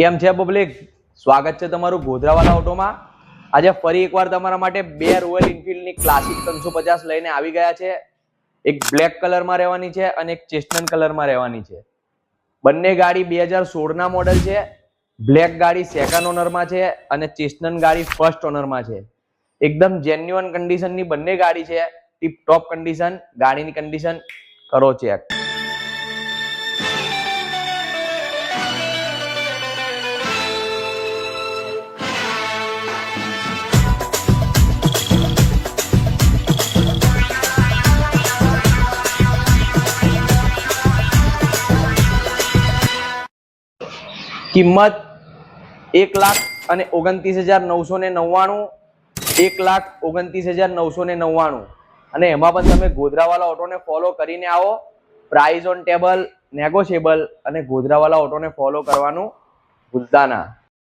કેમ છે પબ્લિક? સ્વાગત છે તમારું ગોધરાવાલા ઓટોમાં। આજે ફરી એકવાર તમારા માટે બે રોયલ એનફિલ્ડની ક્લાસિક 350 લઈને આવી ગયા છે। એક બ્લેક કલરમાં રહેવાની છે અને એક ચેસ્ટનટ કલરમાં રહેવાની છે। બંને ગાડી 2016 ના મોડેલ છે। બ્લેક ગાડી સેકન્ડ ઓનરમાં છે અને ચેસ્ટનટ ગાડી ફર્સ્ટ ઓનરમાં છે। એકદમ જેન્યુઅન કન્ડિશનની બંને ગાડી છે, ટીપ ટોપ કન્ડિશન। ગાડીની કન્ડિશન કરો ચેક। કિંમત 1,29,999, 1,29,999। અને એમાં પણ તમે ગોધરાવાલા ઓટોને ફોલો કરીને આવો। પ્રાઇસ ઓન ટેબલ, નેગોશિયેબલ, અને ગોધરાવાલા ઓટોને ફોલો કરવાનું ભૂલતા ના।